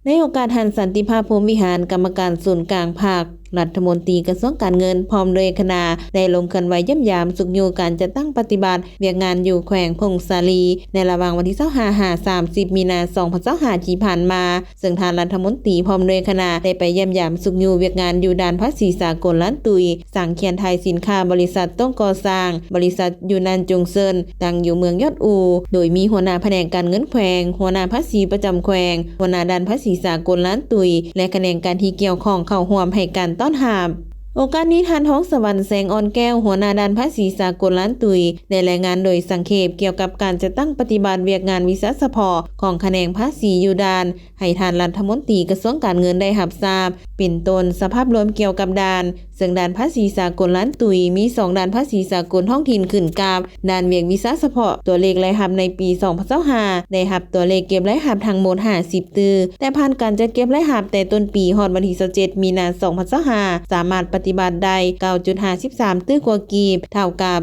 ในโอกาสท่านสันติภาพพรหมวิหารกรรมการส่วนกลางภาครัฐมนตรีกระทรวงการเงินพร้อมโดยคณะได้ลงเคลื่อนไหวย่ำยามสุขอยู่การจะตั้งปฏิบัติเวียกงานอยู่แขวงพงศาลีในระหว่างวันที่25-30 มีนาคม 2025 ที่ผ่านมาซึ่งทางรัฐมนตรีพร้อมโดยคณะได้ไปย่ำยามสุขอยู่เวียกงานอยู่ด่านภาษีสากลล้านตุยสั่งเขียนไทยสินค้าบริษัทต้องก่อสร้างบริษัทยูนานจงเซินตั้งอยู่เมืองยอดอูโดยมีหัวหน้าแผนกการเงินแขวงหัวหน้าภาษีประจำแขวงหัวหน้าด่านภาษีสากลล้านตุยและแขนงการที่เกี่ยวข้องเข้าร่วมให้การต้อนรับโอกาสนี้ท่านท้องสวรรค์แสงอ่อนแก้วหัวหน้าด้านภาษีสากลล้านตุยได้รายงานโดยสังเขปเกี่ยวกับการจะตั้งปฏิบัติเวียกงานวิสาสะเพาะของแขนงภาษีอยู่ด่านให้ท่านรัฐมนตรีกระทรวงการเงินได้รับทราบเป็นต้นสภาพรวมเกี่ยวกับด่านซึ่งด่านภาษีสากลล้านตุยมี2ด่านภาษีสากลท้องถิ่นขึ้นกับด่านเวียกวิสาสะเพาะตัวเลขรายรับในปี2025ได้รับตัวเลขเก็บรายรับทั้งหมด50ตื้อแต่ผ่านการจัดเก็บรายรับแต่ต้นปีฮอดวันที่27มีนาคม2025สามารถปฏิบัติได้ 9.53 ตื้อกว่ากีบเท่ากับ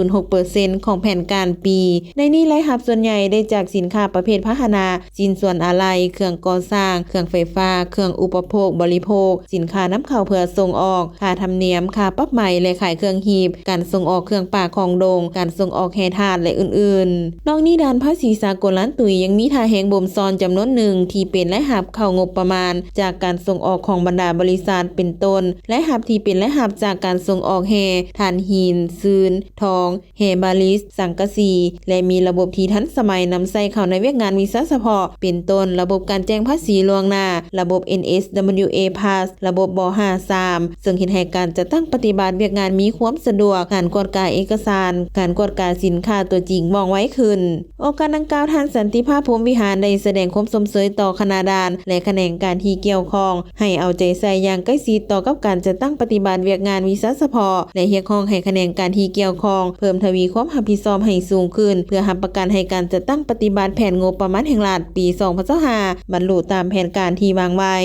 19.06% ของแผนการปีในนี้รายรับส่วนใหญ่ได้จากสินค้าประเภทพาหนะสินส่วนอะไหล่เครื่องก่อสร้างเครื่องไฟฟ้าเครื่องอุปโภคบริโภคสินค้านำเข้าเพื่อส่งออกค่าธรรมเนียมค่าปรับใหม่และขายเครื่องหีบการส่งออกเครื่องป่าของโดงการส่งออกแห่ธาตุและอื่นๆนอกนี้ด้านภาษีสากลล้านตุยยังมีท่าแหงบ่มซอนจำนวนหนึ่งที่เป็นรายรับเข้างบประมาณจากการส่งออกของบรรดาบริษัทเป็นต้นรายรับที่เป็นรายรับจากการส่งออกแห่ถ่านหินซืนทองแห่บาลิสสังกะสีและมีระบบที่ทันสมัยนำใส่เข้าในเวียกงานวิสาสะเพาะเป็นต้นระบบการแจ้งภาษีล่วงหน้าระบบ NSWA Pass ระบบบ53ซึ่งเฮ็ดให้การจัดตั้งปฏิบัติเวียกงานมีความสะดวกการกวดกาเอกสารการกวดกาสินค้าตัวจริงมองไว้ขึ้นโอกาสดังกล่าวท่านสันติภาพพรหมวิหารได้แสดงความสมเสยต่อคณะด่านและแขนงการที่เกี่ยวข้องให้เอาใจใส่อย่างใกล้ชิดต่อกับการจัดตั้งปฏิบัติเวียกงานวิสาสะเพาะและเรียกร้องให้แขนงการที่เกี่ยวข้องเพิ่มทวีความรับผิดชอบให้สูงขึ้นเพื่อรับประกันให้การจัดตั้งปฏิบัติแผนงบประมาณแห่งรัฐปี2025บรรลุตามแผนการที่วางไว้